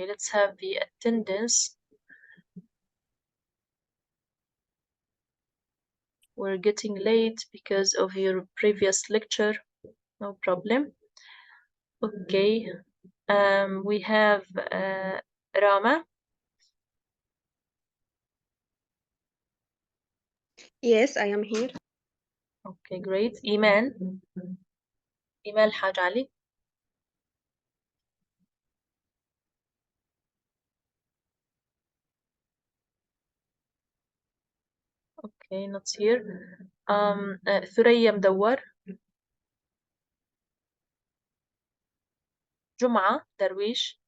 Okay, let's have the attendance. We're getting late because of your previous lecture. No problem. Okay. We have Rama. Yes, I am here. Okay, great. Iman. Iman Haj Ali. Okay, not here. ثريا مدور. جمعة درويش.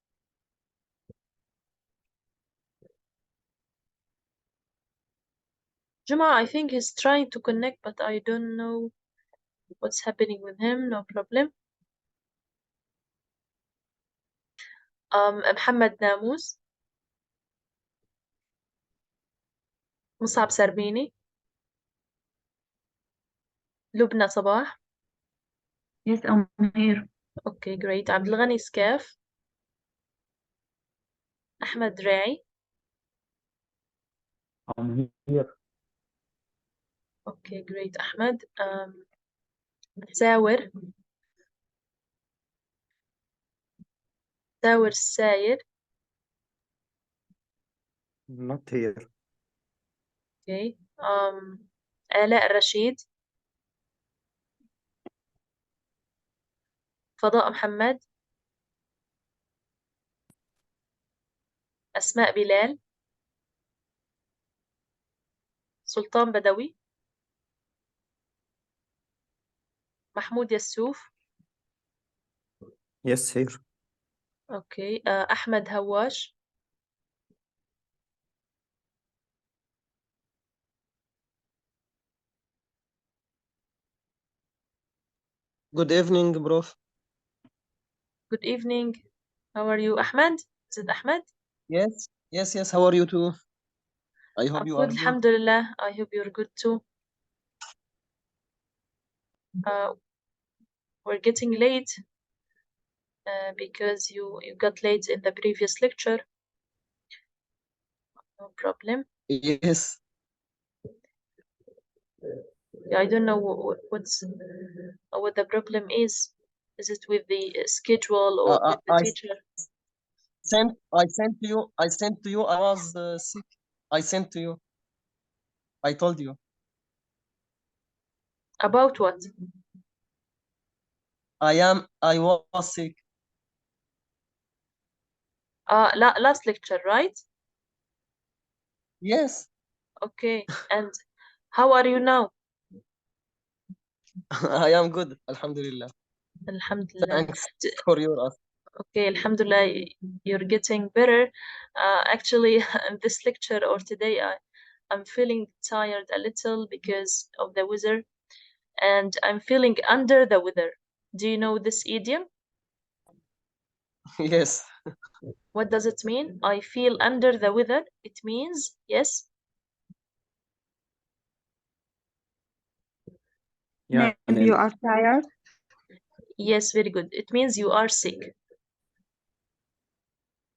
Juma, I think he's trying to connect, but I don't know what's happening with him. No problem. محمد ناموس. مصعب سربيني. لبنى صباح. Yes, I'm here. Okay, great. عبد الغني سكاف. أحمد راعي. I'm here. Okay, great. أحمد. ساور. ساور الساير. Not here. Okay. آلاء الرشيد. فضاء محمد. أسماء بلال. سلطان بدوي. محمود يسوف. Yes, here. Okay. أحمد هواش. Good evening, Prof. Good evening. How are you, Ahmed? Is it Ahmed? Yes, yes, yes. How are you too? I hope I'm you good, are good. alhamdulillah. I hope you're good too. We're getting late because you got late in the previous lecture. No problem. Yes. I don't know what the problem is. Is it with the schedule or with the teacher? I sent to you. I was sick. I sent to you. I told you. About what? I was sick. Last lecture, right? Yes. Okay. And how are you now? I am good. Alhamdulillah. Alhamdulillah. Thanks for your ask. Okay, alhamdulillah, you're getting better. Actually, in this lecture or today, I'm feeling tired a little because of the weather, and I'm feeling under the weather. Do you know this idiom? Yes. What does it mean? I feel under the weather. It means, yes? Yeah. Maybe you are tired. Yes, very good. It means you are sick.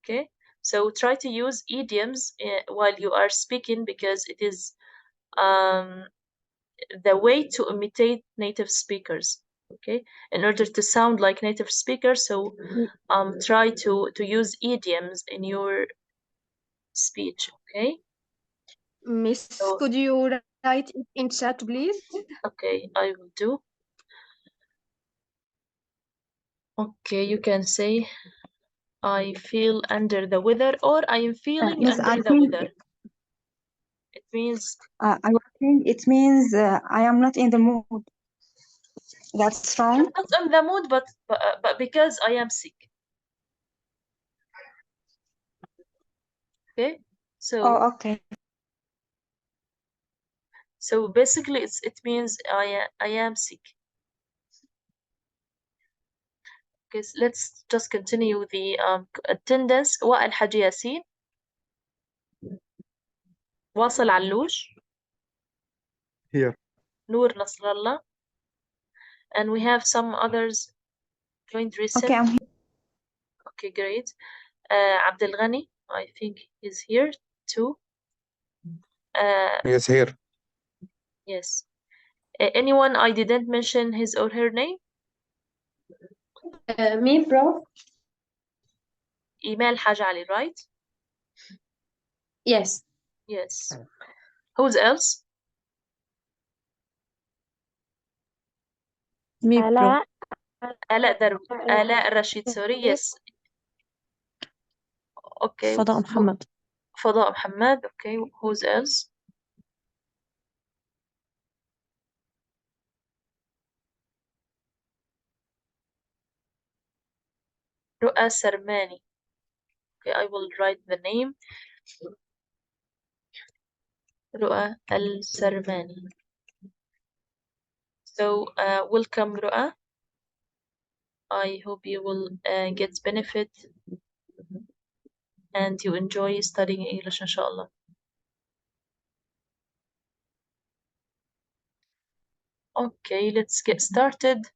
Okay, so try to use idioms while you are speaking because it is the way to imitate native speakers. Okay, in order to sound like native speakers, so try to use idioms in your speech. Okay, Miss, so, could you write it in chat, please? okay, I will do. Okay, you can say I feel under the weather, or I am feeling Miss, under I the think weather. It means I think it means I am not in the mood. That's I'm right. not in the mood, but because I am sick. Okay, so Oh, okay. so basically it means I am sick. Okay, so let's just continue the attendance. وائل حاجي ياسين. واصل علوش. Here. نور نصر الله. And we have some others joined recently. Okay, I'm here. Okay, great. Abdelghani, I think he's here too. Yes, here. Yes. Anyone I didn't mention his or her name? Me, bro. Imal Haj Ali, right? Yes. Yes. Who's else? Me, bro. Ala Rashid, sorry. Yes. Okay. فضاء محمد. فضاء Muhammad. Okay. Who's else? Ru'a Sarmani. Okay, I will write the name. Ru'a Al-Sarmani. So, welcome, Ru'a. I hope you will get benefit and you enjoy studying English, inshallah. Okay, let's get started.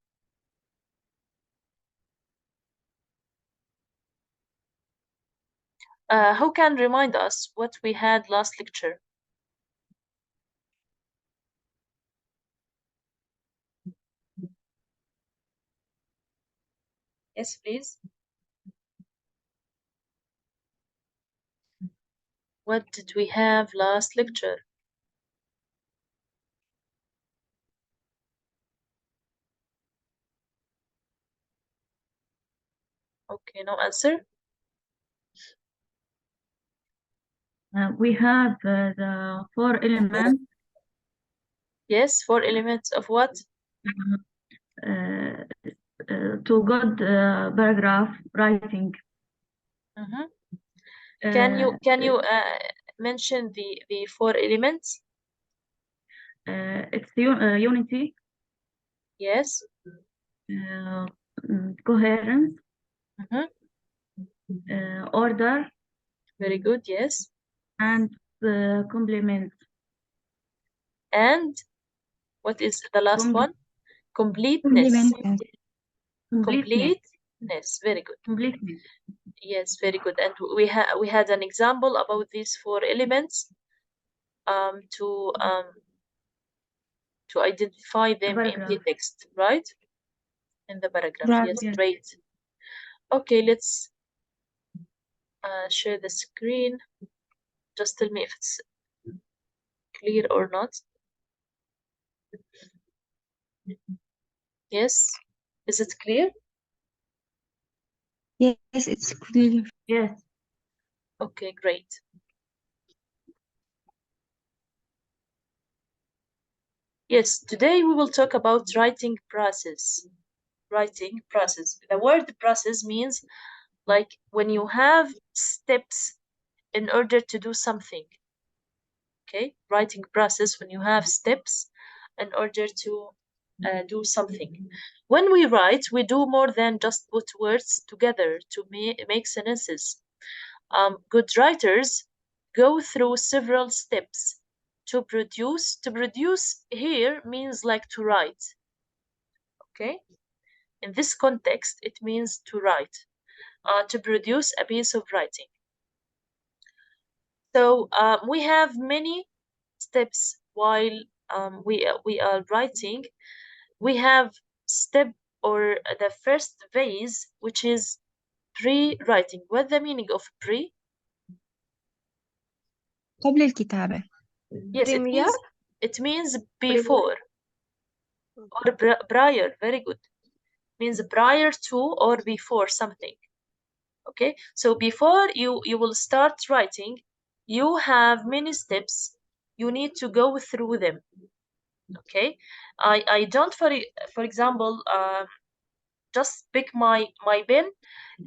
Who can remind us what we had last lecture? Yes, please. What did we have last lecture? Okay, no answer. We have the 4 elements Yes, 4 elements of what? to good paragraph writing. Can you mention the 4 elements? It's unity, Yes. coherence, Mhm. order, Very good. Yes. and complement. And what is the last one? Completeness. Complement. Completeness. Very good. Completeness. Yes, very good. And we had an example about these 4 elements to identify them in the Paragraph. text, right? In the paragraph. Right. Yes, Yes. great. Okay, let's share the screen. Just tell me if it's clear or not. Yes. Is it clear? Yes, it's clear. Yes. Okay, great. Yes, today we will talk about writing process. Writing process. The word process means like when you have steps in order to do something. Okay, writing process when you have steps in order to do something. When we write, we do more than just put words together to make sentences. Good writers go through several steps to produce. To produce here means like to write. Okay, in this context, it means to write, to produce a piece of writing. So we have many steps while we are writing. We have step or the first phase, which is pre-writing. What's the meaning of pre? قبل الكتابة. Yes, Premier? it means before or prior. Very good. Means prior to or before something. Okay, so before you will start writing, you have many steps. You need to go through them. Okay, I don't for example just pick my pen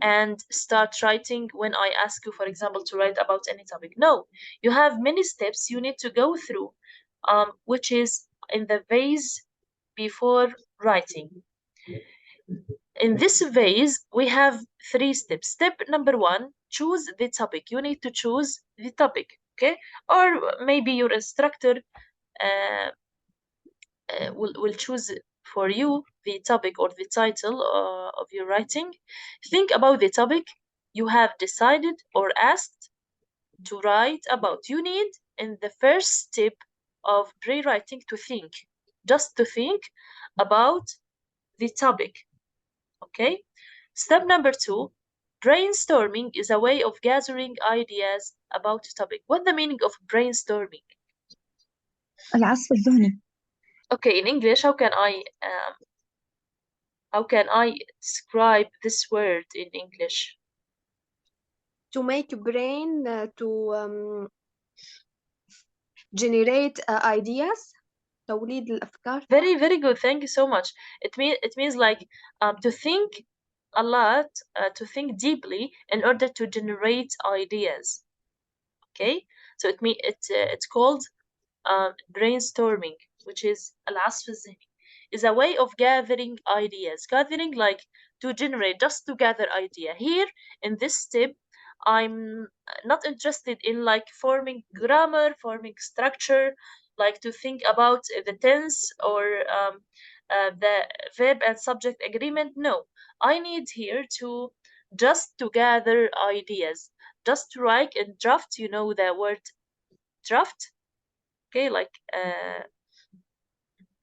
and start writing when I ask you, for example, to write about any topic. No, you have many steps you need to go through, which is in the phase before writing. In this phase, we have 3 steps. Step number 1, choose the topic. You need to choose the topic, okay? Or maybe your instructor will choose for you the topic or the title of your writing. Think about the topic you have decided or asked to write about. You need in the first step of pre-writing to think, just to think about the topic. Okay. Step number 2, brainstorming is a way of gathering ideas about a topic. What's the meaning of brainstorming? العصف الذهني. Okay, in English, how can I describe this word in English? To make brain to generate ideas. توليد الأفكار. Very, very good. Thank you so much. It means like to think a lot, to think deeply in order to generate ideas. Okay, so it's called brainstorming, which is العصف الذهني, is a way of gathering ideas. Gathering like to generate, just to gather idea. Here in this step, I'm not interested in like forming grammar, forming structure, like to think about the tense or the verb and subject agreement. No, I need here to just to gather ideas, just to write and draft. You know the word draft? Okay, like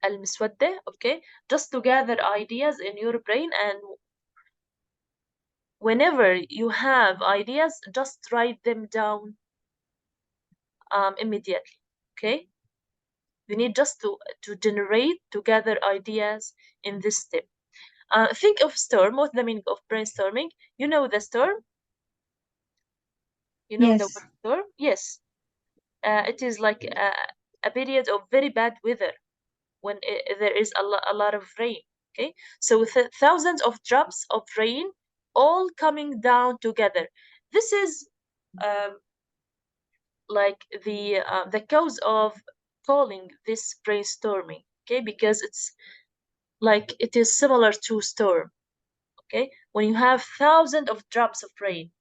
المسودة. Okay, just to gather ideas in your brain, and whenever you have ideas, just write them down immediately. Okay, you need just to generate, to gather ideas in this step. Think of storm. What's the meaning of brainstorming? You know the storm? You know the Yes. word storm? Yes. It is like a period of very bad weather when there is a lot of rain. Okay, so thousands of drops of rain all coming down together. This is like the cause of calling this brainstorming. Okay, because it's like it is similar to storm. Okay, when you have thousands of drops of rain,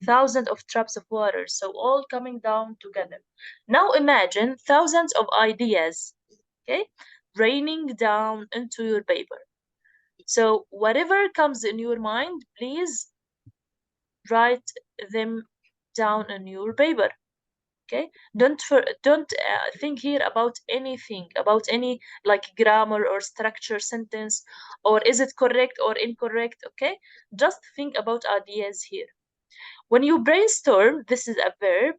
thousands of drops of water, so all coming down together. Now imagine thousands of ideas, okay, raining down into your paper. So whatever comes in your mind, please write them down on your paper. Okay, don't think here about anything, about any like grammar or structure sentence, or is it correct or incorrect. Okay, just think about ideas here. When you brainstorm, this is a verb.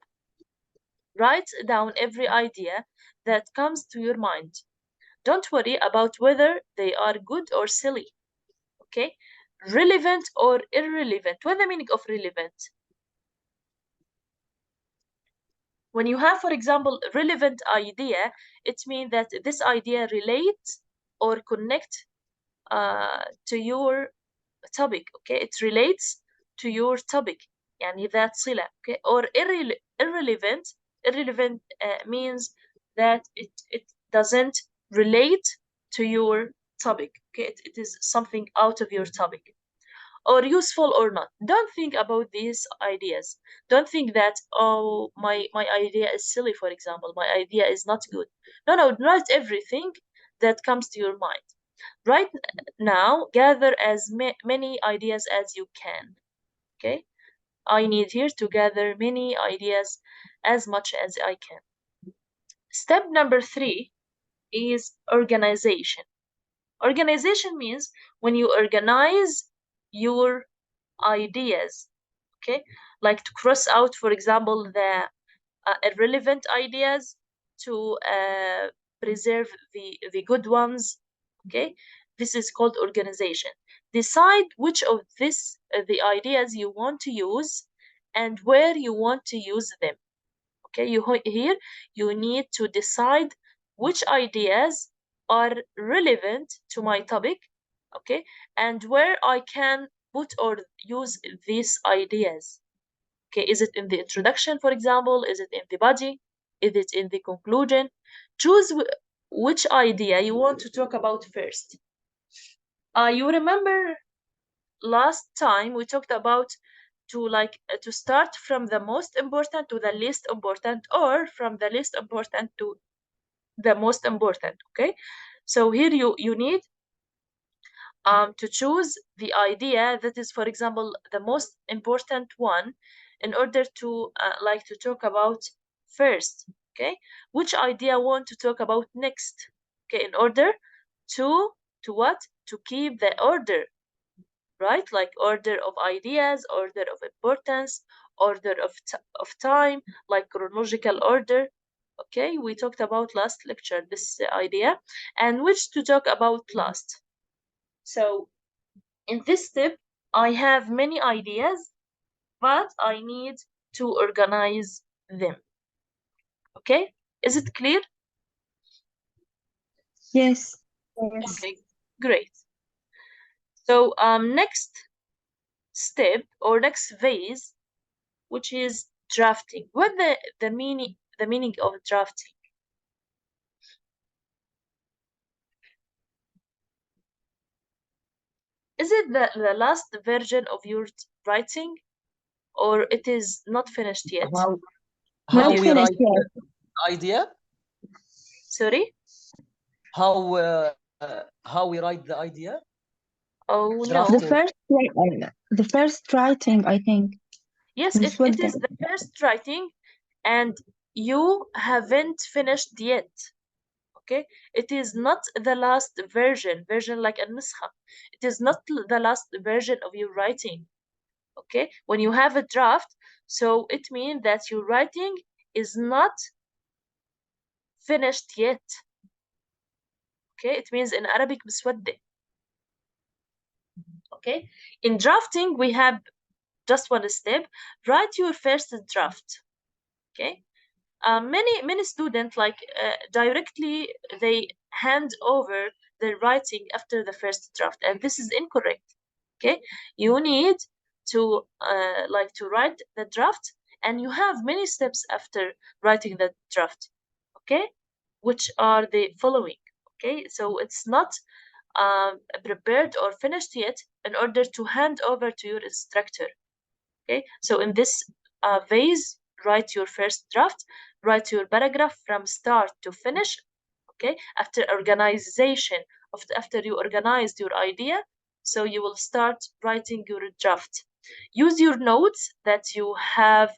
Write down every idea that comes to your mind. Don't worry about whether they are good or silly. Okay, relevant or irrelevant. What's the meaning of relevant? When you have, for example, relevant idea, it means that this idea relates or connect to your topic. Okay, it relates to your topic. يعني ذات صلة. Okay, or irrelevant. Irrelevant means that it doesn't relate to your topic. Okay, it is something out of your topic. Or useful or not. Don't think about these ideas. Don't think that, oh, my idea is silly, for example. My idea is not good. No, write everything that comes to your mind. Right now, gather as many ideas as you can. Okay? I need here to gather many ideas as much as I can. Step number 3 is organization. Organization means when you organize your ideas, okay, like to cross out, for example, the irrelevant ideas, to preserve the good ones. Okay, this is called organization. Decide which of the ideas you want to use and where you want to use them. Okay, here you need to decide which ideas are relevant to my topic, okay, and where I can put or use these ideas. Okay, is it in the introduction, for example? Is it in the body? Is it in the conclusion? Choose which idea you want to talk about first. You remember last time we talked about to start from the most important to the least important, or from the least important to the most important. Okay, so here you need to choose the idea that is, for example, the most important one in order to like to talk about first. Okay, which idea want to talk about next? Okay, in order to what? To keep the order, right? Like order of ideas, order of importance, order of time, like chronological order. Okay, we talked about last lecture this idea, and which to talk about last. So in this step, I have many ideas, but I need to organize them. Okay, is it clear? Yes. Okay, great. So next step or next phase, which is drafting. What the meaning of drafting? Is it the last version of your writing, or it is not finished yet? How Not we finished write yet. the idea? Sorry? How we write the idea? Oh no. Drafting. The first writing, I think. Yes, it is the first writing, and you haven't finished yet. Okay, it is not the last version like النسخة. It is not the last version of your writing. Okay, when you have a draft, so it means that your writing is not finished yet. Okay, it means in Arabic مسودة. Okay, in drafting we have just one step. Write your first draft. Okay, many students like directly they hand over their writing after the first draft, and this is incorrect. Okay, you need to like to write the draft, and you have many steps after writing the draft. Okay, which are the following. Okay, so it's not prepared or finished yet in order to hand over to your instructor. Okay, so in this phase, write your first draft, write your paragraph from start to finish. Okay, after organization, after you organized your idea, so you will start writing your draft. Use your notes that you have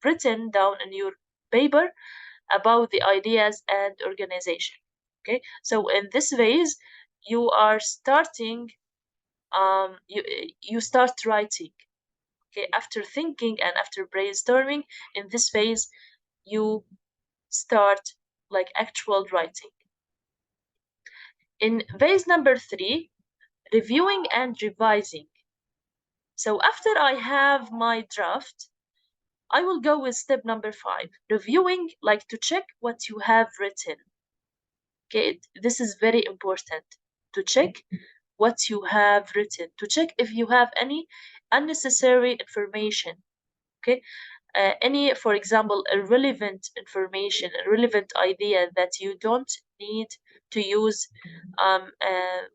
written down in your paper about the ideas and organization. Okay, so in this phase, you are starting, you start writing. Okay, after thinking and after brainstorming, in this phase, you start like actual writing. In phase number 3, reviewing and revising. So after I have my draft, I will go with step number 5, reviewing, like to check what you have written. Okay, this is very important, to check what you have written, to check if you have any unnecessary information. Okay, any, for example, irrelevant information, irrelevant idea that you don't need to use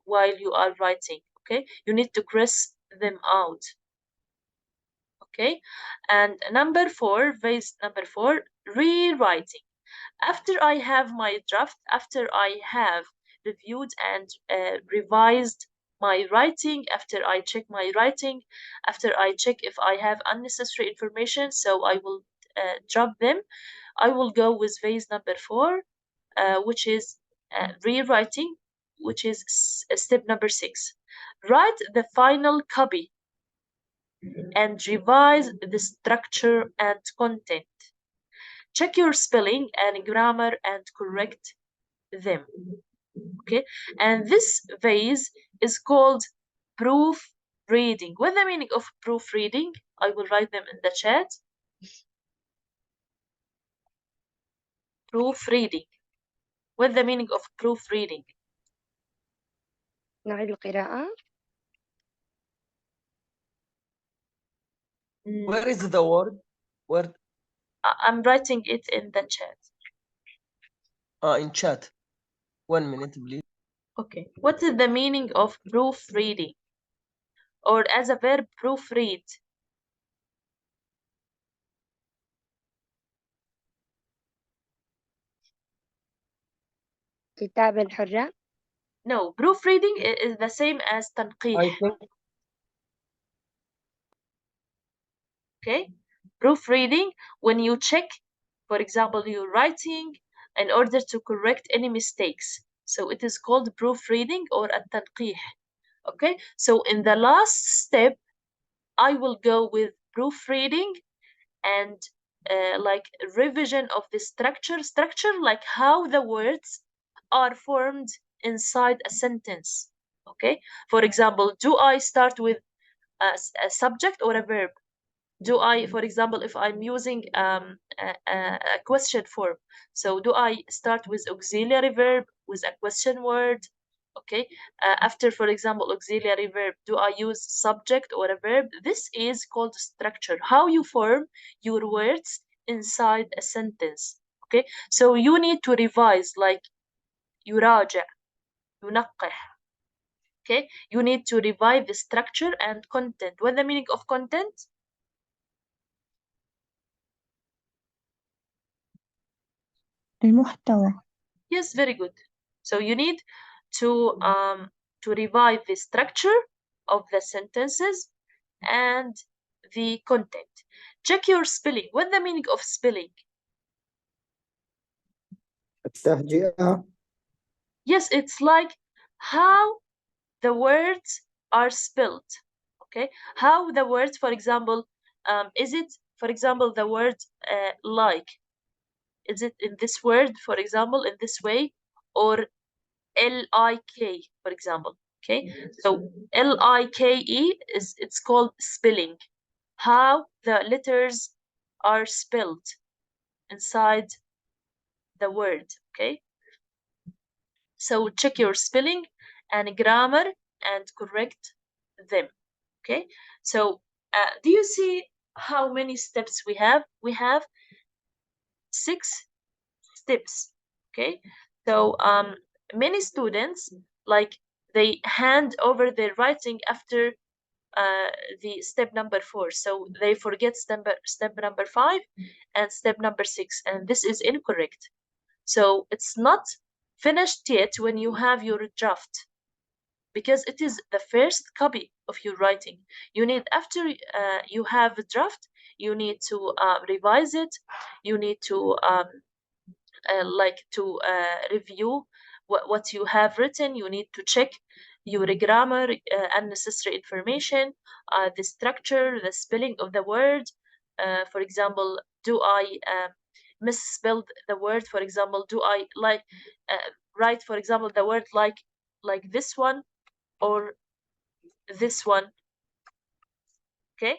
while you are writing. Okay, you need to cross them out. Okay, and number 4, phase number 4, rewriting. After I have my draft, after I have reviewed and revised my writing, after I check my writing, after I check if I have unnecessary information, so I will drop them, I will go with phase number 4, which is rewriting, which is step number 6. Write the final copy and revise the structure and content. Check your spelling and grammar and correct them. Okay, and this phase is called proofreading. What's the meaning of proofreading? I will write them in the chat. Proofreading. What's the meaning of proofreading? نعيد القراءة. Where is the word? Word? I'm writing it in the chat. In chat. 1 minute, please. Okay. What is the meaning of proofreading? Or as a verb, proofread. كتابة الحرة. No, proofreading is the same as I تنقيح. think Okay, proofreading, when you check, for example, your writing in order to correct any mistakes. So it is called proofreading or التنقيح. Okay, so in the last step, I will go with proofreading and like revision of the structure, like how the words are formed inside a sentence. Okay, for example, do I start with a subject or a verb? Do I, for example, if I'm using a question form, so do I start with auxiliary verb, with a question word? Okay, after, for example, auxiliary verb, do I use subject or a verb? This is called structure, how you form your words inside a sentence. Okay, so you need to revise, like يراجع, ينقح. Okay, you need to revise the structure and content. What's the meaning of content? المحتوى. Yes, very good. So you need to revive the structure of the sentences and the content. Check your spelling. What's the meaning of spelling? التهجئة. Yes, it's like how the words are spelled. Okay, how the words, for example, is it, for example, the word like? Is it in this word, for example, in this way, or L-I-K, for example? Okay, so L-I-K-E is, it's called spelling, how the letters are spelled inside the word. Okay, so check your spelling and grammar and correct them. Okay, so do you see how many steps we have? We have 6 steps. Okay, so many students, like, they hand over their writing after the step number 4, so they forget step number 5 and step number 6, and this is incorrect. So it's not finished yet when you have your draft, because it is the first copy of your writing. You need, after you have a draft, you need to revise it, you need to review what you have written. You need to check your grammar, unnecessary information, the structure, the spelling of the word. For example, do I misspelled the word? For example, do I write, for example, the word like this one or this one? Okay,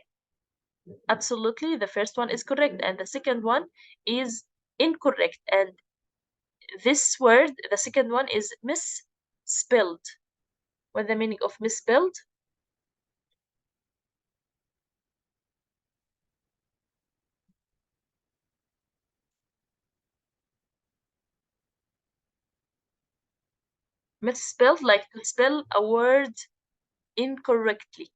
absolutely, the first one is correct and the second one is incorrect, and this word, the second one, is misspelled. What's the meaning of misspelled? Misspelled, like to spell a word incorrectly.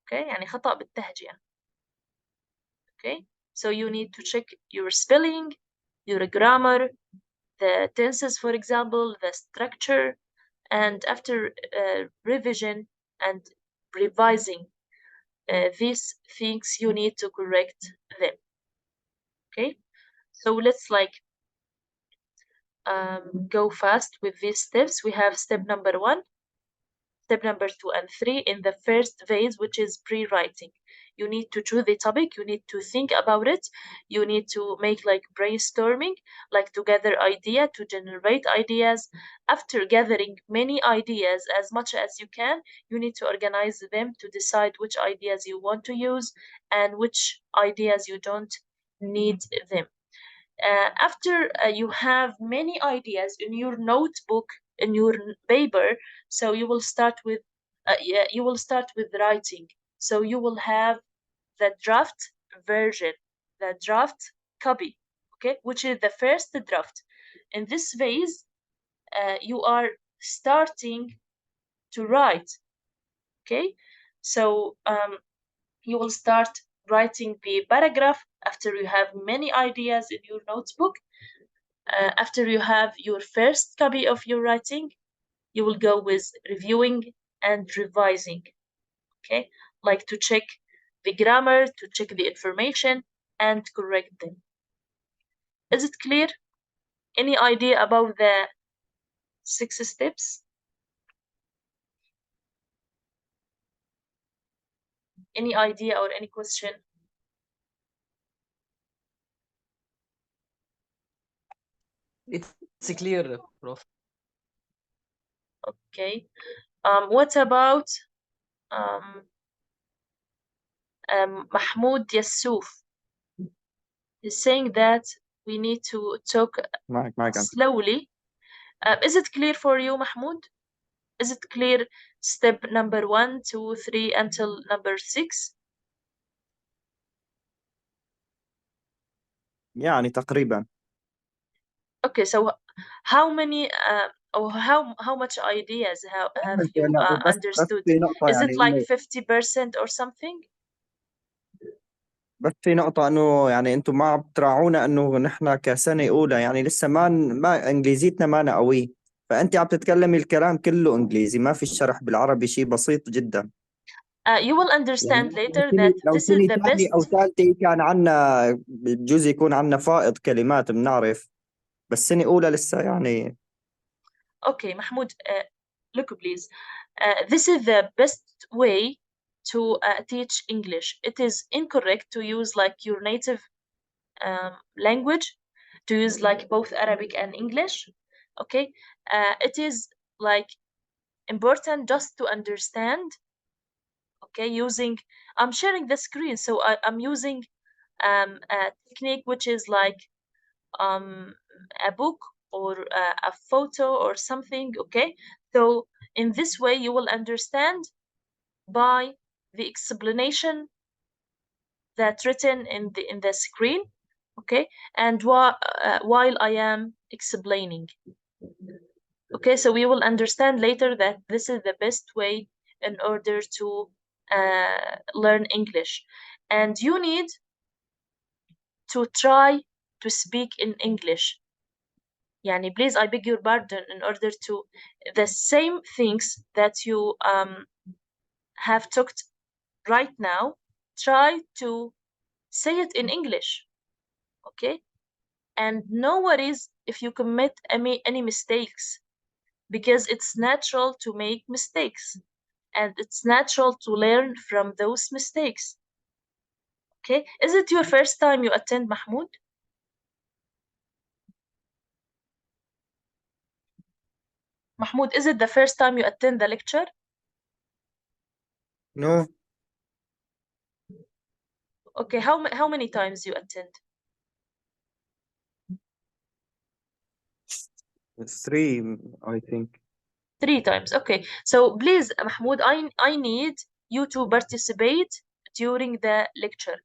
Okay, يعني خطأ بالتهجئة. Okay, so you need to check your spelling, your grammar, the tenses, for example, the structure, and after revision and revising these things, you need to correct them. Okay, so let's go fast with these steps. We have step number 1, step number 2 and 3 in the first phase, which is pre-writing. You need to choose the topic, you need to think about it, you need to make like brainstorming, like to gather idea, to generate ideas. After gathering many ideas, as much as you can, you need to organize them to decide which ideas you want to use and which ideas you don't need them. After you have many ideas in your notebook, in your paper, so you will start with writing. So you will have the draft version, the draft copy, okay, which is the first draft. In this phase, you are starting to write. Okay, so you will start writing the paragraph after you have many ideas in your notebook. after you have your first copy of your writing, you will go with reviewing and revising, okay? Like to check the grammar, to check the information, and correct them. Is it clear? Any idea about the 6 steps? Any idea or any question? It's clear, Prof. Okay. What about Mahmoud Yassouf? He's saying that we need to talk معك slowly. Is it clear for you, Mahmoud? Is it clear step number 1, 2, 3 until number 6? يعني تقريبا. Okay, so how many or how much ideas have you بس understood? في نقطة Is يعني it like إنه 50% or something? بس في نقطة إنه يعني أنتم ما عم تراعونا إنه نحن كسنة أولى يعني لسه ما إنجليزيتنا ما قوي، فأنت عم تتكلمي الكلام كله إنجليزي، ما في الشرح بالعربي، شيء بسيط جدا. You will يعني understand later that لو this is سنة the ثانية أو best. ثالثة كان عنا بجوز يكون عنا فائض كلمات بنعرف، بس سنة أولى لسه يعني. Okay, Mahmoud, look please. This is the best way to teach English. It is incorrect to use like your native language, to use like both Arabic and English. Okay, it is like important just to understand. Okay, I'm sharing the screen, so I'm using a technique which is like a book or a photo or something. Okay, so in this way you will understand by the explanation that's written in the screen. Okay, and while I am explaining. Okay, so we will understand later that this is the best way in order to learn English, and you need to try to speak in English. Yani, please, I beg your pardon, in order to the same things that you have talked right now, try to say it in English, okay? And no worries if you commit any mistakes, because it's natural to make mistakes, and it's natural to learn from those mistakes. Okay, is it your first time you attend, Mahmoud? Mahmoud, is it the first time you attend the lecture? No. Okay, how many times you attend? 3, I think. 3 times. Okay, so please, Mahmoud, I need you to participate during the lecture.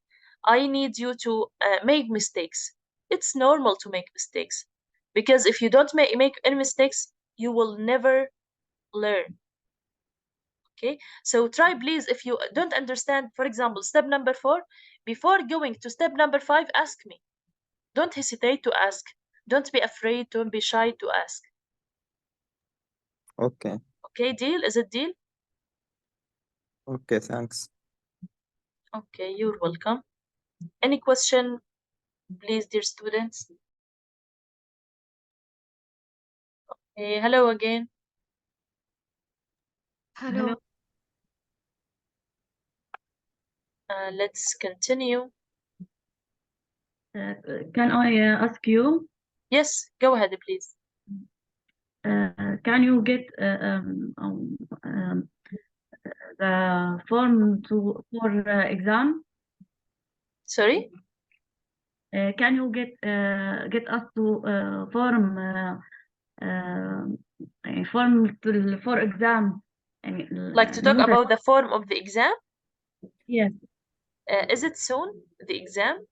I need you to make mistakes. It's normal to make mistakes, because if you don't make any mistakes, you will never learn. Okay, so try, please, if you don't understand, for example, step number 4, before going to step number 5, ask me. Don't hesitate to ask. Don't be afraid, don't be shy to ask. Okay. Okay, deal? Is it deal? Okay, thanks. Okay, you're welcome. Any question, please, dear students? Okay, hello again. Hello. Let's continue. Can I ask you? Yes, go ahead, please. Can you get the form for exam? Sorry? Can you get us to form for exam? Like to talk about the form of the exam? Yes. Is it soon, the exam?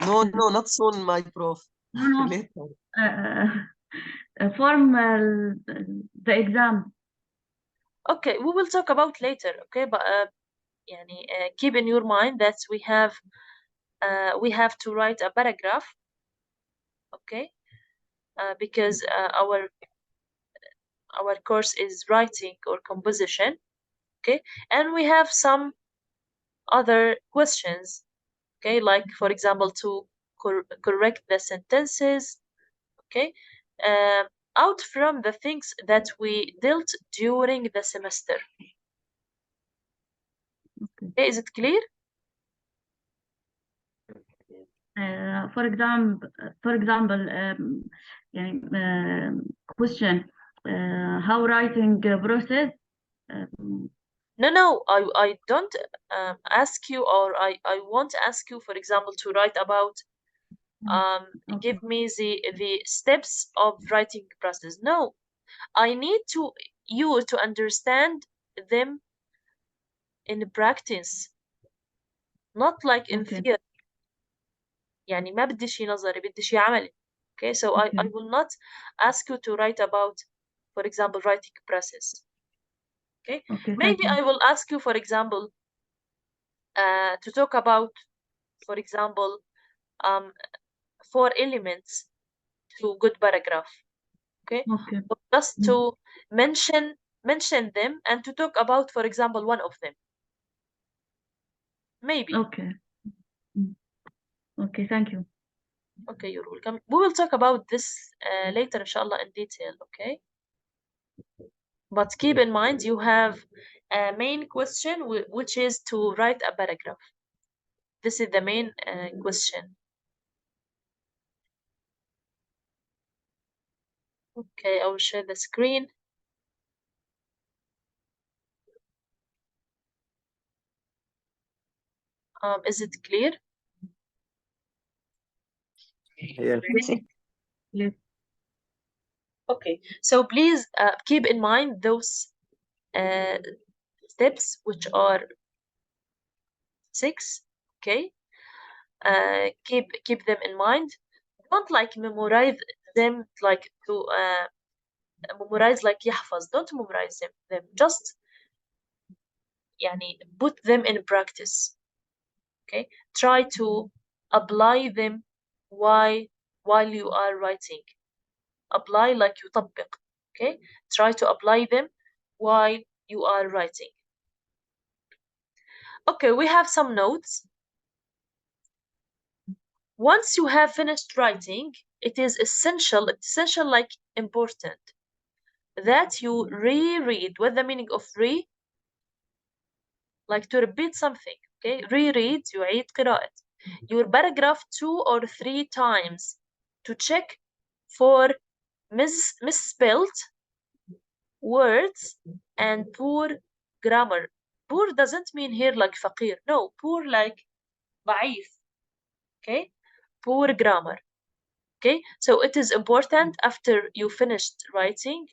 No, not soon, my prof. No. Later. Form the exam. Okay, we will talk about later. Okay, but keep in your mind that we have we have to write a paragraph, okay? Because our course is writing or composition, okay? And we have some other questions, okay? Like, for example, to correct the sentences, okay? Out from the things that we dealt during the semester. Okay, is it clear? For example, يعني, question, how writing process. No, I don't ask you, or I won't ask you, for example, to write about Okay. give me the steps of writing process. No, I need you to understand them in practice, not like in Okay. theory. يعني ما بدي شيء نظري، بدي شيء عملي. Okay, so I Okay. will not ask you to write about, for example, writing process. Okay, Okay, maybe thank you. I will ask you, for example, to talk about, for example, 4 elements to good paragraph. Okay, Okay. or just to mention them and to talk about, for example, one of them. Maybe. Okay. Okay, thank you. Okay, you're welcome. We will talk about this later, inshallah, in detail. Okay. But keep in mind, you have a main question, which is to write a paragraph. This is the main question. Okay, I will share the screen. Is it clear? Yes. Okay, so please keep in mind those steps, which are 6. Okay, keep them in mind. Don't like memorize them, like to memorize like يحفظ. Don't memorize them. Just يعني put them in practice. Okay, try to apply them while you are writing. Apply like يطبق. Okay, try to apply them while you are writing. Okay, we have some notes. Once you have finished writing, it is essential, like important, that you reread. What the meaning of re? Like to repeat something. Okay, reread, يعيد قراءة your paragraph 2 or 3 times to check for misspelled words and poor grammar. Poor doesn't mean here like فقير. No, poor like ضعيف. Okay, poor grammar. Okay, so it is important after you finished writing,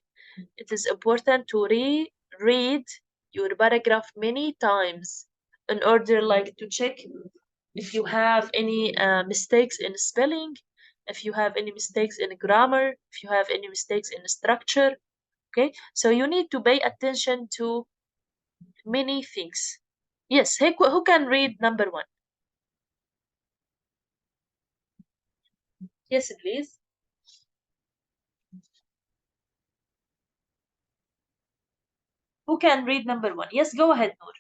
it is important to reread your paragraph many times in order like to check if you have any mistakes in spelling, if you have any mistakes in grammar, if you have any mistakes in structure. Okay, so you need to pay attention to many things. Yes, who can read number 1? Yes, please. Who can read number 1? Yes, go ahead, Noor.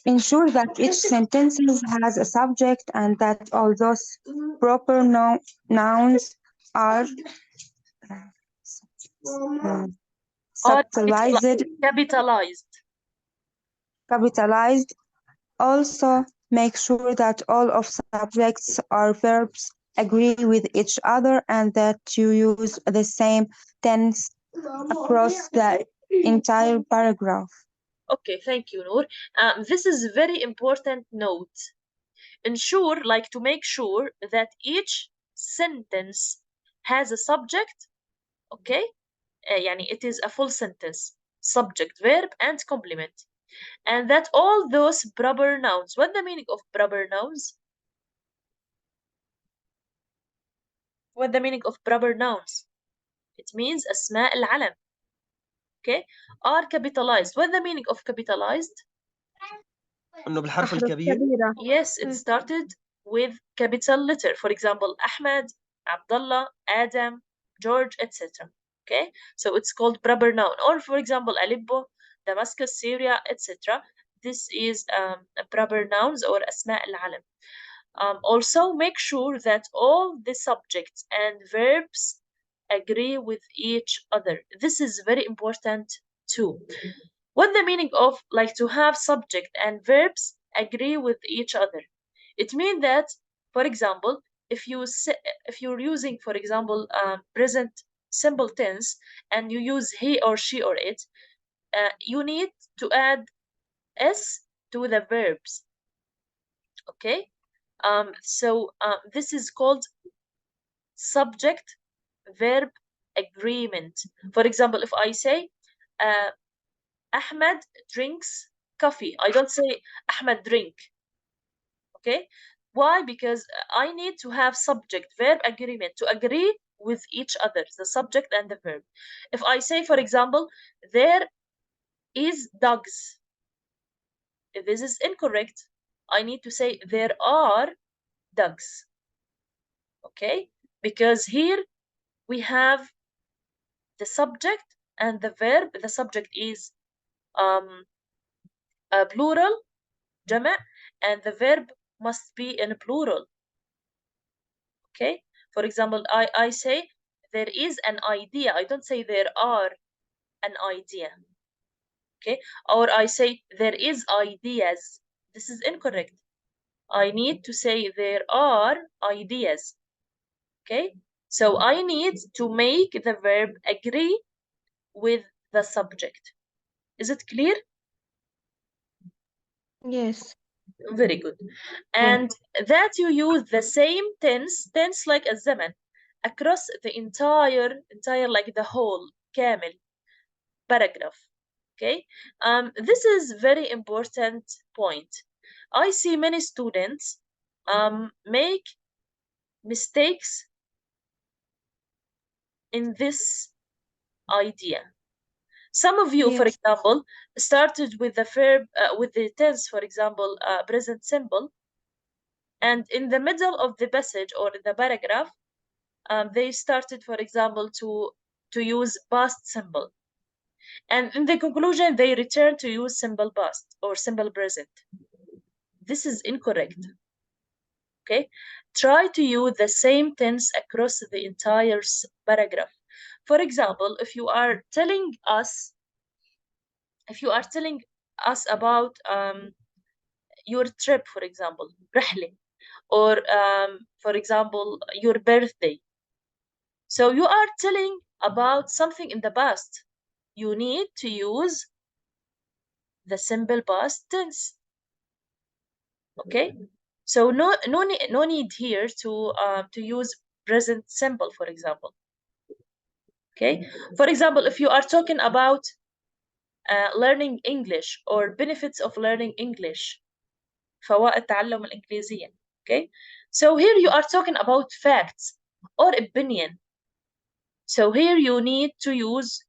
Ensure that each sentence has a subject and that all those proper nouns are capitalized. Also, make sure that all of subjects or verbs agree with each other and that you use the same tense across the entire paragraph. Okay, thank you, Noor. This is a very important note. Ensure, like to make sure that each sentence has a subject, okay? يعني it is a full sentence, subject, verb, and complement. And that all those proper nouns. What the meaning of proper nouns? What the meaning of proper nouns? It means أسماء العلم. Okay, are capitalized. What the meaning of capitalized? إنه بالحرف أحرف الكبير. كبيرة. Yes, it started with capital letter. For example, Ahmed, Abdullah, Adam, George, etc. Okay, so it's called proper noun. Or for example, Aleppo, Damascus, Syria, etc. This is proper nouns or أسماء العلم. Also, make sure that all the subjects and verbs agree with each other. This is very important too. What the meaning of like to have subject and verbs agree with each other? It means that, for example, if you're using, for example, present simple tense and you use he or she or it, you need to add s to the verbs. Okay, so this is called subject verb agreement. For example, if I say Ahmed drinks coffee, I don't say Ahmed drink. Okay, why? Because I need to have subject verb agreement to agree with each other, the subject and the verb. If I say, for example, there is dogs, if this is incorrect, I need to say there are dogs. Okay, because here we have the subject and the verb. The subject is a plural, جمع, and the verb must be in plural. Okay, for example, I say there is an idea. I don't say there are an idea. Okay, or I say there is ideas. This is incorrect. I need to say there are ideas. Okay, so I need to make the verb agree with the subject. Is it clear? Yes. Very good. And that you use the same tense like الزمن across the entire like the whole كامل paragraph. Okay, this is very important point. I see many students make mistakes in this idea. Some of you, for Yes. example, started with the verb with the tense, for example, present simple, and in the middle of the passage or the paragraph, they started, for example, to use past simple, and in the conclusion they return to use simple past or simple present. This is incorrect. Okay, try to use the same tense across the entire paragraph. For example, if you are telling us about your trip, for example, رحلة, or for example, your birthday. So you are telling about something in the past. You need to use the simple past tense. Okay, so no need here to use present simple, for example. Okay, for example, if you are talking about learning English or benefits of learning English, فوائد تعلم الإنجليزية. Okay, so here you are talking about facts or opinion. So here you need to use,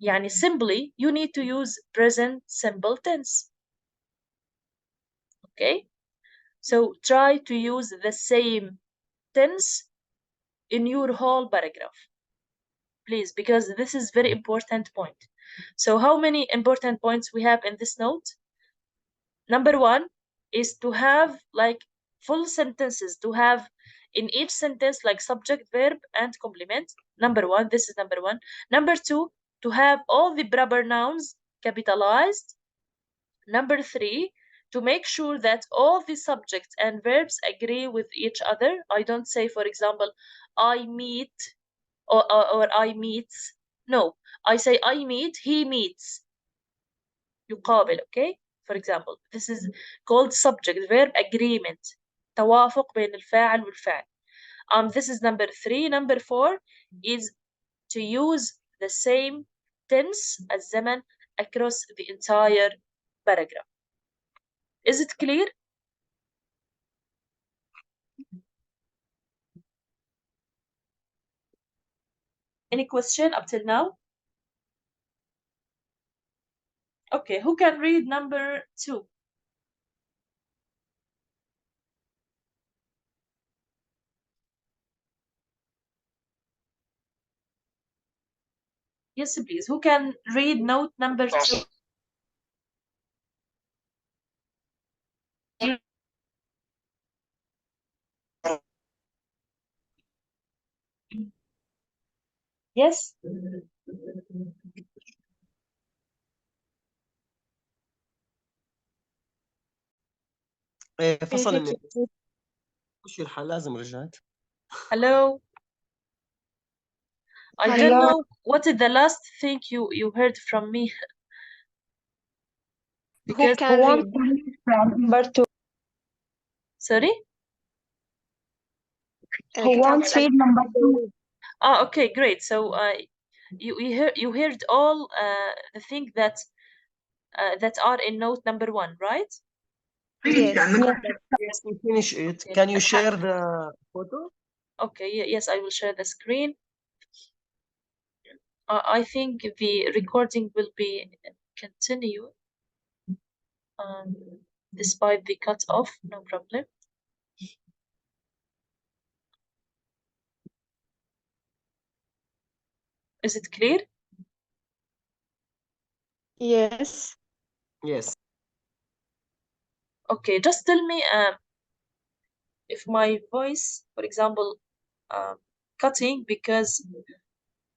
يعني simply you need to use present simple tense. Okay, so try to use the same tense in your whole paragraph, please, because this is very important point. So how many important points we have in this note? Number one is to have like full sentences, to have in each sentence like subject, verb, and complement. Number one, this is number one. Number two, to have all the proper nouns capitalized. Number three, to make sure that all the subjects and verbs agree with each other. I don't say, for example, I meet or I meets. No, I say I meet, he meets. يقابل, okay? For example, this is called subject verb agreement. توافق بين الفاعل والفعل. This is number three. Number four is to use the same tense الزمن across the entire paragraph. Is it clear? Any question up till now? Okay, who can read number 2? Yes, please. Who can read note number 2? Yes. فصل النت. وش الحال؟ لازم رجعت. Hello. I don't Hello. know what is the last thing you heard from me. Who Because can read? Number 2. sorry. Who wants كتابة read number 2? Oh, okay, great. So you heard all the things that are in note number 1, right? Yes. Yes, we finish it. Can you share the photo? Okay, yes, I will share the screen. I think the recording will be continue despite the cut off, no problem. Is it clear? Yes. Yes. Okay, just tell me if my voice, for example, cutting because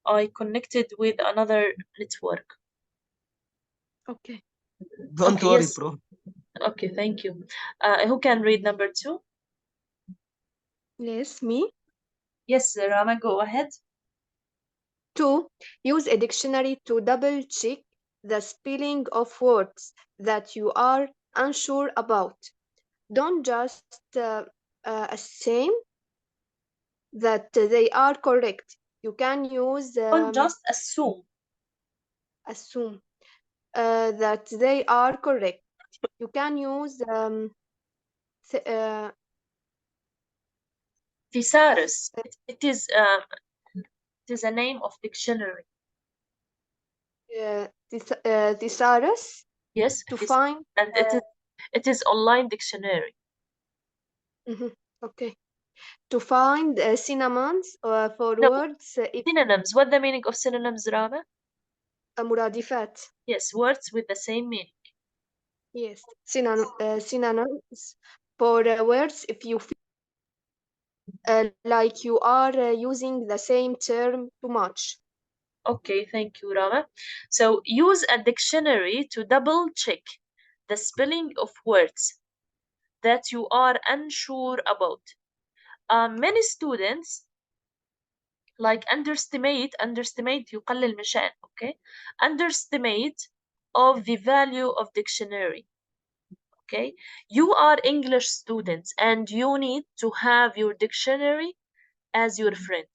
I connected with another network. Okay. Don't Okay, worry, yes. bro. Okay, thank you. Who can read number 2? Yes, me. Yes, Rama, go ahead. 2. Use a dictionary to double check the spelling of words that you are unsure about. Don't just assume that they are correct. You can use Don't just assume. that they are correct. You can use Thesaurus. It is a name of dictionary. thesaurus Yes, to find. and it is online dictionary. Okay. To find synonyms for No, words. Synonyms. What the meaning of synonyms, Rama? مرادفات. Yes, words with the same meaning. Yes, synonyms for words if you feel like you are using the same term too much. Okay, thank you, Rama. So use a dictionary to double check the spelling of words that you are unsure about. Many students like underestimate يقلل من شأن, okay? Underestimate of the value of dictionary. Okay, you are English students and you need to have your dictionary as your friend.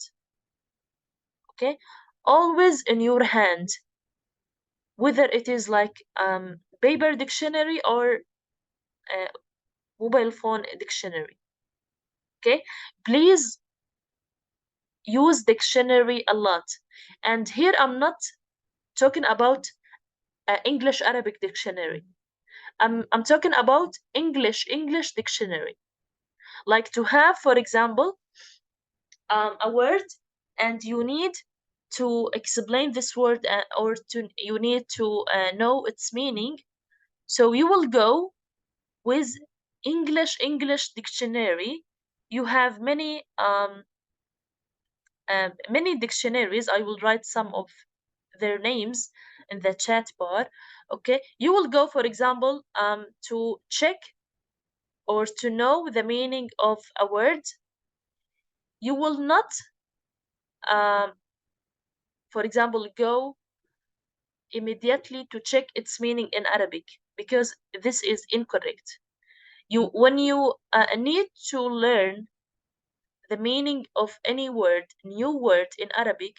Okay, always in your hand, whether it is like paper dictionary or mobile phone dictionary. Okay, please use dictionary a lot. And here I'm not talking about English Arabic dictionary. I'm talking about English dictionary. Like to have, for example, a word and you need to explain this word or you need to know its meaning. So you will go with English dictionary. You have many dictionaries. I will write some of their names in the chat bar. Okay, you will go, for example, to check or to know the meaning of a word. You will not for example go immediately to check its meaning in Arabic, because this is incorrect. When you need to learn the meaning of any word, new word in Arabic,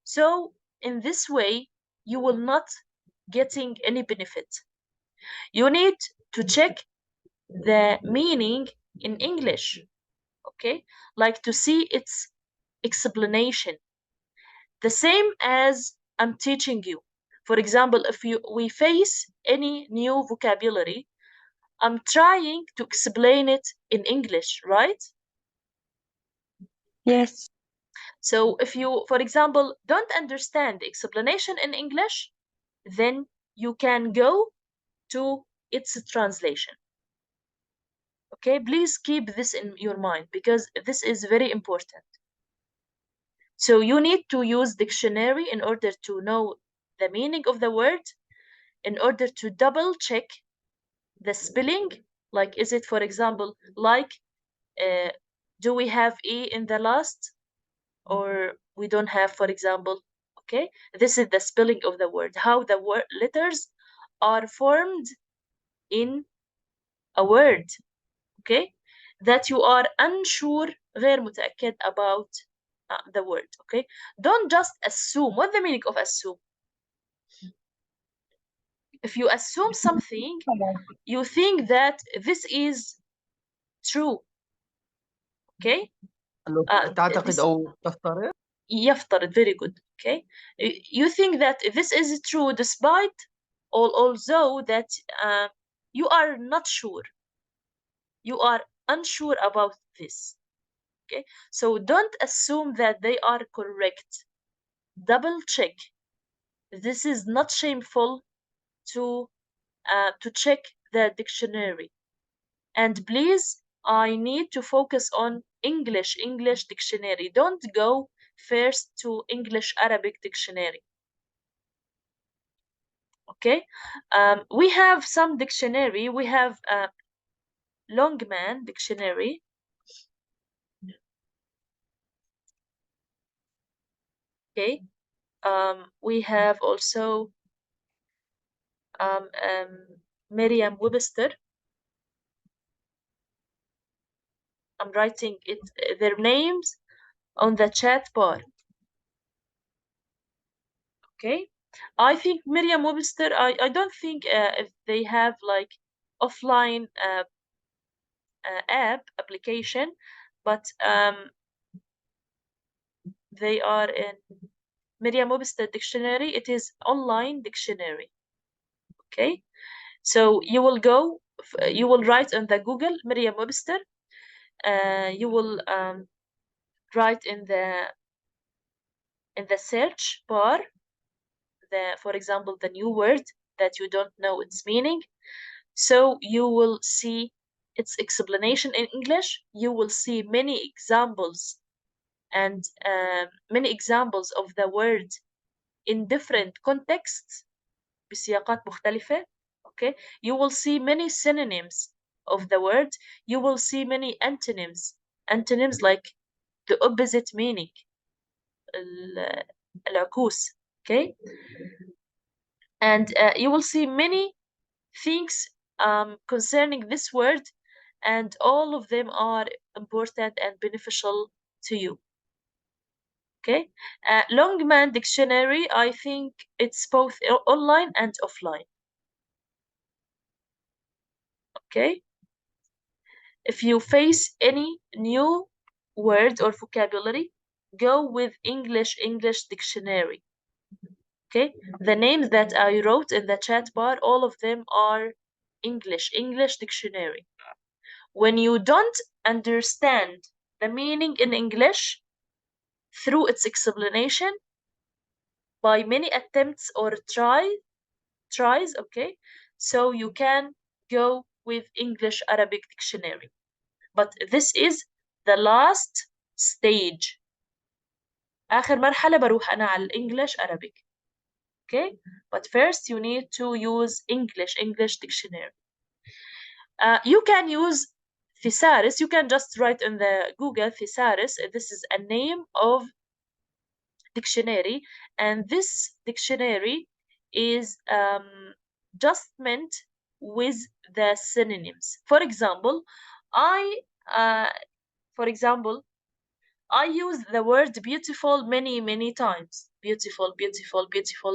so in this way you will not getting any benefit. You need to check the meaning in English, okay, like to see its explanation, the same as I'm teaching you. For example, if we face any new vocabulary, I'm trying to explain it in English, right? Yes. So if you, for example, don't understand the explanation in English, then you can go to its translation. Okay, please keep this in your mind because this is very important. So you need to use dictionary in order to know the meaning of the word, in order to double check the spelling. Like, is it, for example, like, do we have E in the last, or we don't have, for example? Okay, this is the spelling of the word, how the word letters are formed in a word. Okay, that you are unsure, غير متأكد about the word. Okay, don't just assume. What's the meaning of assume? If you assume something, you think that this is true. Okay, تعتقد أو تفترض. يفترض, very good. Okay, you think that this is true despite, although that you are not sure, you are unsure about this. Okay, so don't assume that they are correct. Double check. This is not shameful to check the dictionary. And please, I need to focus on English dictionary. Don't go first to English Arabic dictionary. Okay, we have some dictionary. We have Longman dictionary. Okay, we have also Merriam-Webster. I'm writing their names on the chat bar. Okay, I think Merriam-Webster, I don't think if they have like offline application, but they are in Merriam-Webster dictionary. It is online dictionary. Okay, so you will go, you will write on the Google Merriam-Webster. You will write in the search bar, for example, the new word that you don't know its meaning. So you will see its explanation in English. You will see many examples and many examples of the word in different contexts, بسياقات مختلفة. Okay, you will see many synonyms of the word. You will see many antonyms. Antonyms like the opposite meaning, العكوس. Okay, and you will see many things concerning this word, and all of them are important and beneficial to you. Okay, Longman dictionary, I think it's both online and offline. Okay, if you face any new word or vocabulary, go with English dictionary. Okay, the names that I wrote in the chat bar, all of them are English dictionary. When you don't understand the meaning in English through its explanation by many attempts or tries, okay, so you can go with English Arabic dictionary. But this is the last stage. آخر مرحلة بروح أنا على English Arabic. Okay, but first you need to use English dictionary. You can use thesaurus. You can just write in the Google thesaurus. This is a name of dictionary, and this dictionary is just meant with the synonyms. For example, I use the word beautiful many times. Beautiful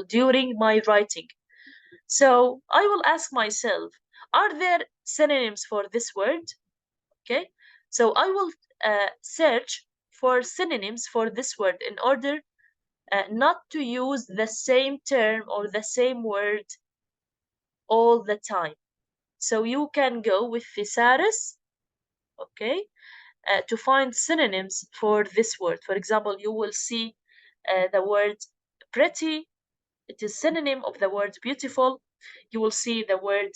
during my writing. So I will ask myself, are there synonyms for this word? Okay, so I will search for synonyms for this word in order not to use the same term or the same word all the time. So you can go with thesaurus, okay, to find synonyms for this word. For example, you will see the word pretty. It is synonym of the word beautiful. You will see the word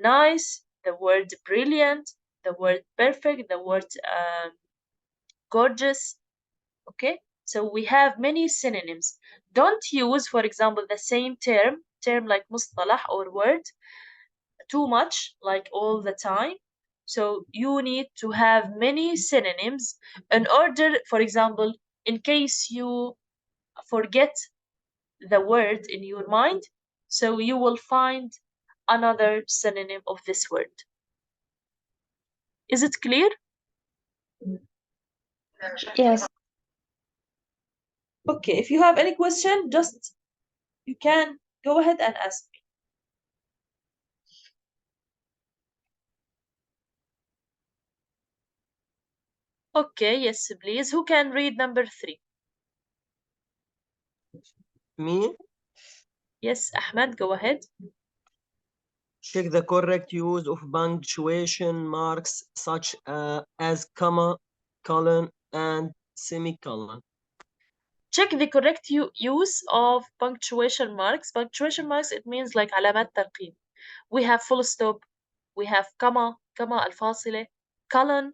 nice, the word brilliant, the word perfect, the word gorgeous. Okay, so we have many synonyms. Don't use, for example, the same term like mustalah or word too much, like all the time. So you need to have many synonyms in order, for example, in case you forget the word in your mind, so you will find another synonym of this word. Is it clear? Yes. Okay, if you have any question, just you can go ahead and ask me. Okay, yes, please. Who can read number 3? Me? Yes, Ahmed, go ahead. Check the correct use of punctuation marks such as comma, colon, and semicolon. Check the correct use of punctuation marks. Punctuation marks, it means like علامات ترقيم. We have full stop, we have comma الفاصلة, colon,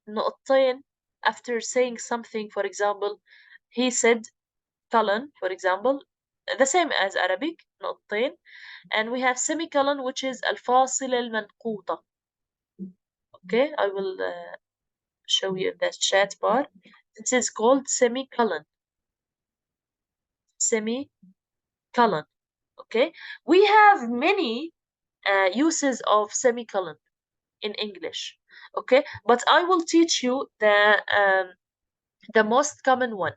نقطتين, after saying something, for example, he said colon, for example, the same as Arabic, نقطتين, and we have semicolon, which is الفاصلة المنقوطة. Okay, I will show you the chat bar. This is called semicolon. Semicolon. Okay, we have many uses of semicolon in English. Okay, but I will teach you the most common one.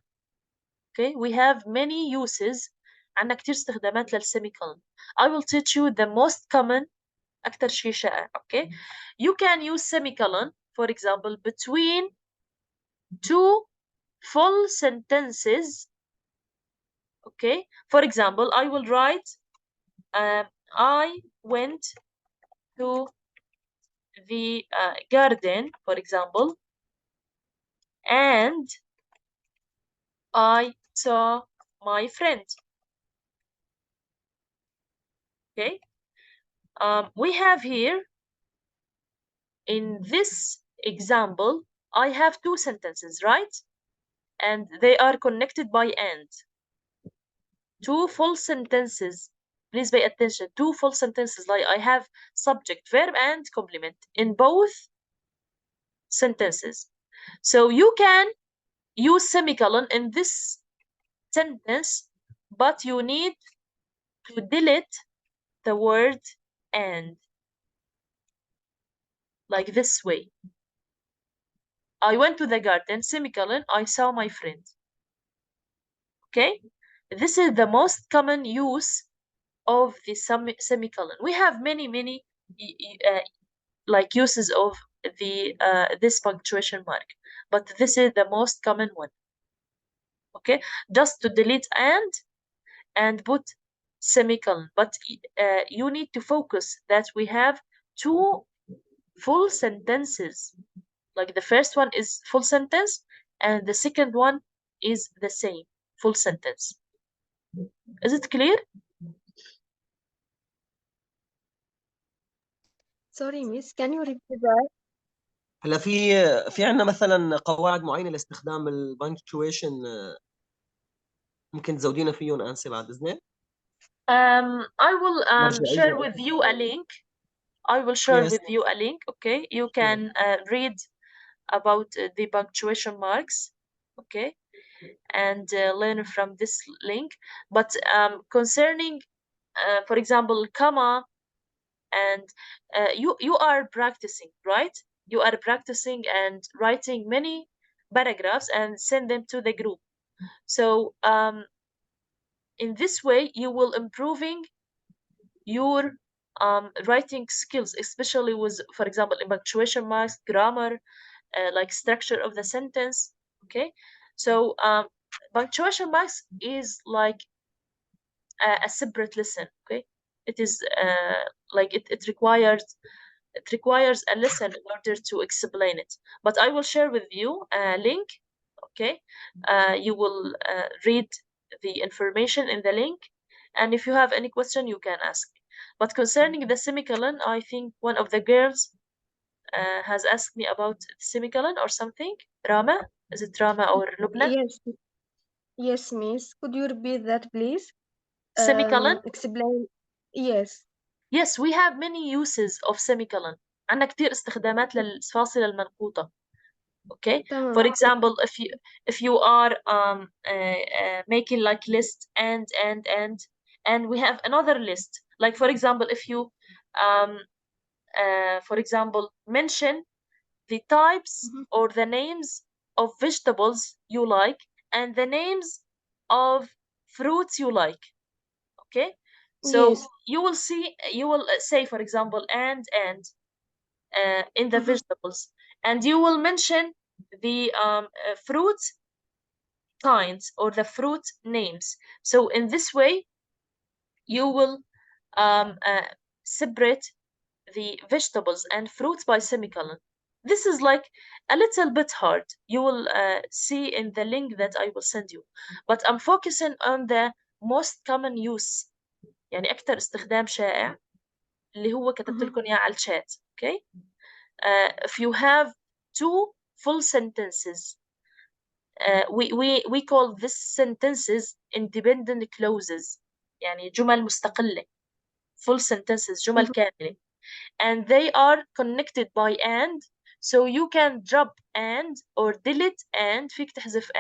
Okay, we have many uses. عندنا كتير استخدامات للسيميكولن. I will teach you the most common أكتر شيء شائع. Okay, you can use semicolon, for example, between two full sentences. Okay, for example, I will write I went to the garden, for example, and I saw my friend. Okay, we have here in this example, I have two sentences, right? And they are connected by and. Two full sentences. Please pay attention. Two full sentences, like I have subject, verb, and complement in both sentences. So you can use semicolon in this sentence, but you need to delete the word and, like this way. I went to the garden, semicolon, I saw my friend. Okay, this is the most common use of the semicolon. We have many like uses of the this punctuation mark, but this is the most common one. Okay, just to delete and put semicolon, but you need to focus that we have two full sentences. Like the first one is full sentence and the second one is the same full sentence. Is it clear? Sorry, miss, can you repeat that? هلا في عندنا مثلا قواعد معينه لاستخدام البنكتويشن ممكن تزودينا فيهم انسه بعد اذنك؟ I will share with you a link. I will share Yes. with you a link. Okay, you can read about the punctuation marks. Okay, and learn from this link. But concerning, for example, comma, and you are practicing, right? You are practicing and writing many paragraphs and send them to the group. So in this way, you will improving your writing skills, especially with, for example, in punctuation marks, grammar, like structure of the sentence. Okay, so punctuation marks is like a separate lesson. Okay, it is like it requires a lesson in order to explain it. But I will share with you a link. Okay, you will read the information in the link, and if you have any question, you can ask. But concerning the semicolon, I think one of the girls has asked me about semicolon or something. Rama, is it Rama or Lubna? Yes, miss. Could you repeat that, please? Semicolon. Explain. Yes. Yes, we have many uses of semicolon. عندنا كتير استخدامات للفاصلة المنقوطة. Okay, تمام. for example, if you are making like list and we have another list, like for example, if you for example mention the types or the names of vegetables you like and the names of fruits you like. Okay, so Yes. you will say, for example, and in the vegetables, and you will mention the fruit kinds or the fruit names. So in this way, you will separate the vegetables and fruits by semicolon. This is like a little bit hard. You will see in the link that I will send you. But I'm focusing on the most common use. يعني أكثر استخدام شائع اللي هو كتبت لكم إياه على الشات. Okay? If you have two full sentences, we call this sentences independent clauses. يعني جمل مستقلة. Full sentences, جمل كاملة. And they are connected by and, so you can drop and or delete and. فيك تحذف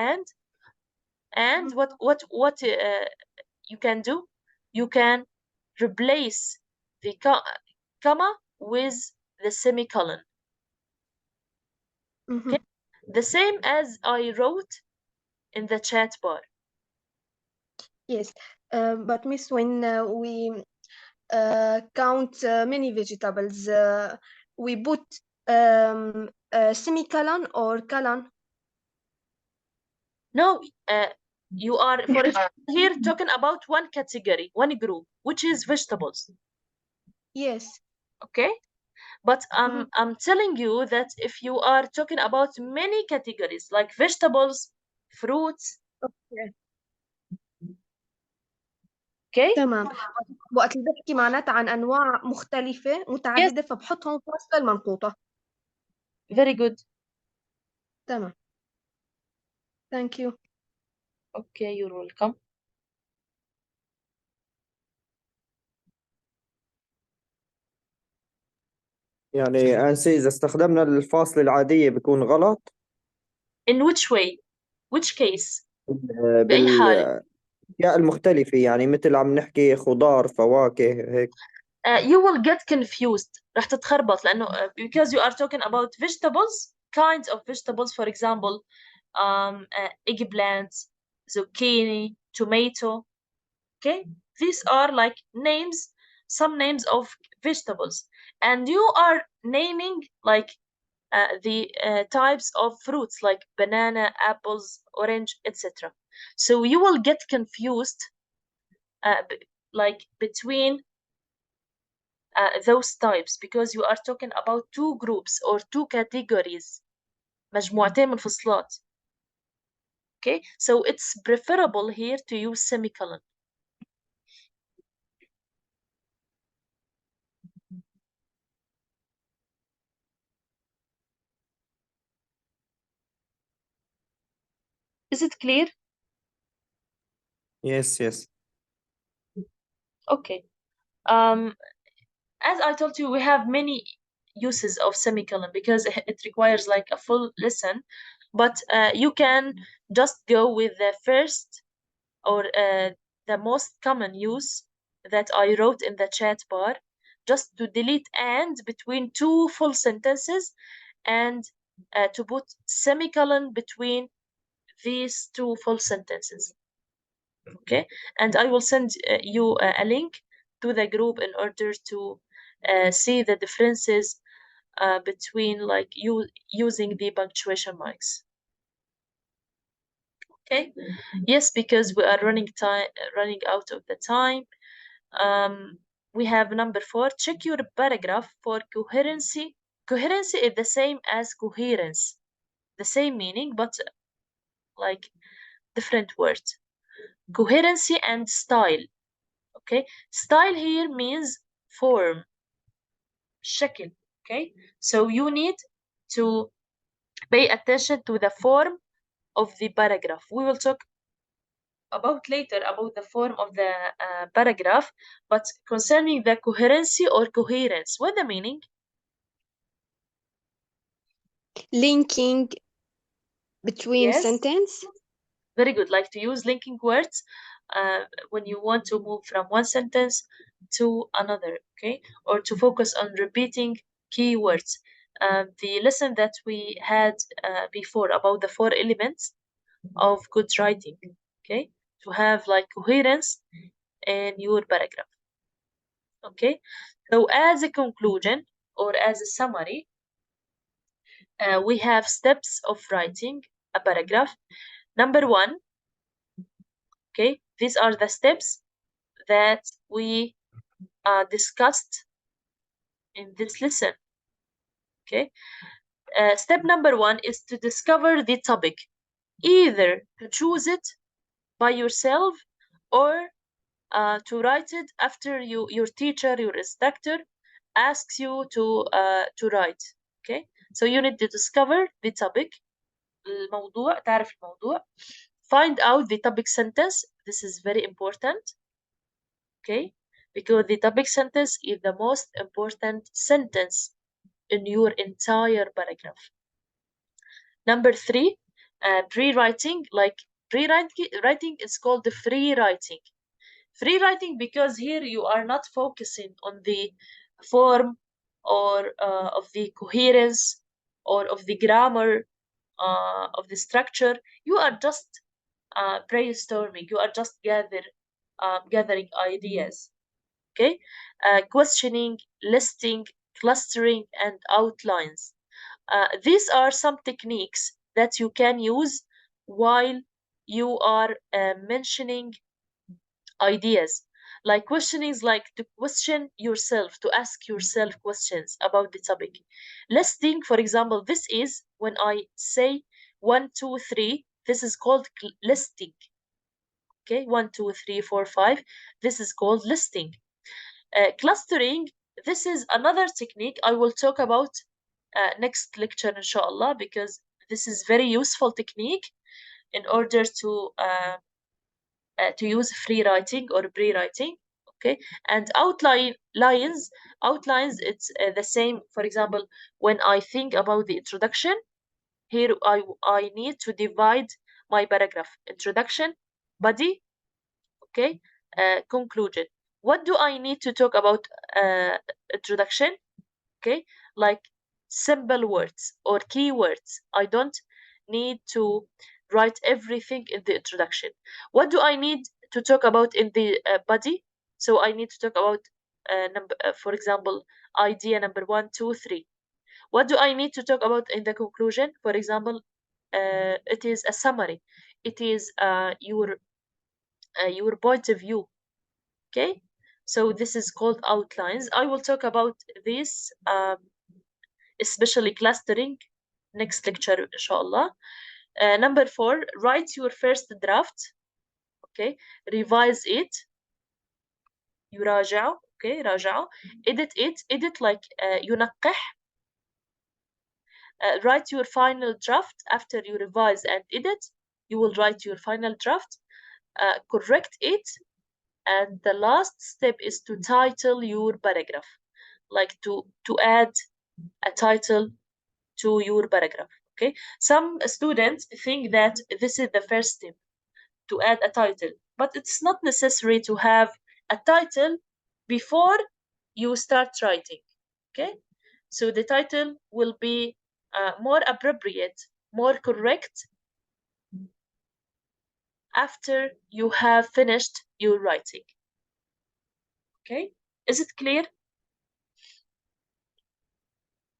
and what you can do, you can replace the comma with the semicolon. Okay, the same as I wrote in the chat bar. Yes, but miss, when we count many vegetables, we put semicolon or colon? No, you are, for example, here talking about one category, one group, which is vegetables. Yes. Okay, but I'm telling you that if you are talking about many categories like vegetables, fruits. Okay. تمام. وقت اللي بحكي معناتها عن أنواع مختلفة متعددة فبحطهم في وسط المنقوطة. Very good. تمام. Thank you. Okay, you're welcome. يعني أنسي إذا استخدمنا الفاصلة العادية بيكون غلط. In which way? Which case? بأي حالة؟ الأشياء المختلفة، يعني مثل عم نحكي خضار فواكه هيك. You will get confused. رح تتخربط لأنه because you are talking about vegetables, kinds of vegetables, for example, eggplant, zucchini, tomato. Okay, these are like names, some names of vegetables, and you are naming like the types of fruits like banana, apples, orange, etc. So you will get confused like between those types because you are talking about two groups or two categories. مجموعتين منفصلات. Okay, so it's preferable here to use semicolon. Is it clear? Yes. Okay. As I told you, we have many uses of semicolon because it requires like a full lesson, but you can just go with the first or the most common use that I wrote in the chat bar, just to delete and between two full sentences and to put semicolon between these two full sentences. Okay, and I will send you a link to the group in order to see the differences between like you using the punctuation marks. Okay. Yes, because we are running out of the time. We have number 4. Check your paragraph for coherency. Coherency is the same as coherence, the same meaning, but like different words. Coherency and style. Okay, style here means form, شكل. Okay, so you need to pay attention to the form of the paragraph. We will talk about later about the form of the paragraph, but concerning the coherency or coherence, what the meaning? Linking between Yes. sentence. Very good. Like to use linking words when you want to move from one sentence to another, okay? Or to focus on repeating keywords. The lesson that we had before about the 4 elements of good writing, okay? To have like coherence in your paragraph, okay? So as a conclusion or as a summary, we have steps of writing a paragraph. Number 1, okay, these are the steps that we discussed in this lesson. Okay, step number 1 is to discover the topic, either to choose it by yourself or to write it after your teacher, your instructor asks you to write. Okay, so you need to discover the topic, الموضوع، تعرف الموضوع. Find out the topic sentence. This is very important. Okay, because the topic sentence is the most important sentence in your entire paragraph. Number 3, pre-writing. Like pre-writing is called the free writing. Free writing because here you are not focusing on the form or of the coherence or of the grammar of the structure. You are just brainstorming. You are just gathering ideas. Okay, questioning, listing, clustering, and outlines. These are some techniques that you can use while you are mentioning ideas. Like questioning is like to question yourself, to ask yourself questions about the topic. Listing, for example, this is when I say 1, 2, 3, this is called listing. Okay, 1, 2, 3, 4, 5, this is called listing. Clustering, this is another technique I will talk about next lecture inshallah, because this is very useful technique in order to use free writing or pre-writing. Okay, and outlines, it's the same. For example, when I think about the introduction, here I need to divide my paragraph: introduction, body, okay, conclusion. What do I need to talk about introduction? Okay, like simple words or keywords. I don't need to write everything in the introduction. What do I need to talk about in the body? So I need to talk about for example, idea number 1, 2, 3. What do I need to talk about in the conclusion? For example, it is a summary. It is your point of view. Okay, so this is called outlines. I will talk about this, especially clustering, next lecture inshallah. Number 4, write your first draft. Okay, revise it. يراجع. Okay, راجعه. Edit it. Edit like ينقح. Write your final draft. After you revise and edit, you will write your final draft. Correct it. And the last step is to title your paragraph, like to add a title to your paragraph. Okay, some students think that this is the first step, to add a title, but it's not necessary to have a title before you start writing. Okay, so the title will be more appropriate, more correct after you have finished your writing. Okay, is it clear?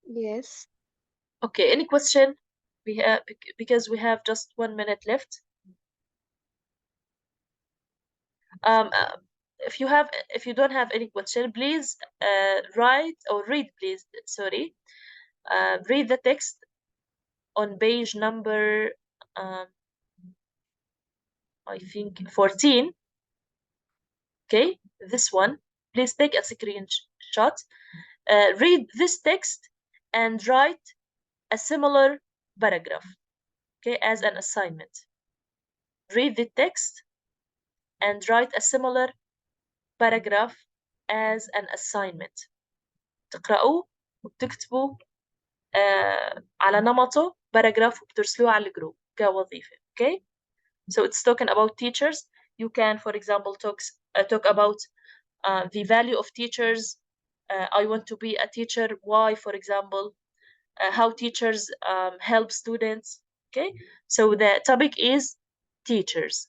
Yes. Okay, any question? We have, because we have just 1 minute left. If you don't have any question, please write or read, please. Sorry, read the text on page number I think 14. Okay, this one. Please take a screenshot. Read this text and write a similar paragraph. Okay, as an assignment. Read the text and write a similar paragraph as an assignment. تقرأوه وبتكتبوا على نمطه paragraph وبترسلوه على الجروب كوظيفة. Okay, so it's talking about teachers. You can, for example, talk about the value of teachers. I want to be a teacher. Why, for example, how teachers help students. Okay, so the topic is teachers.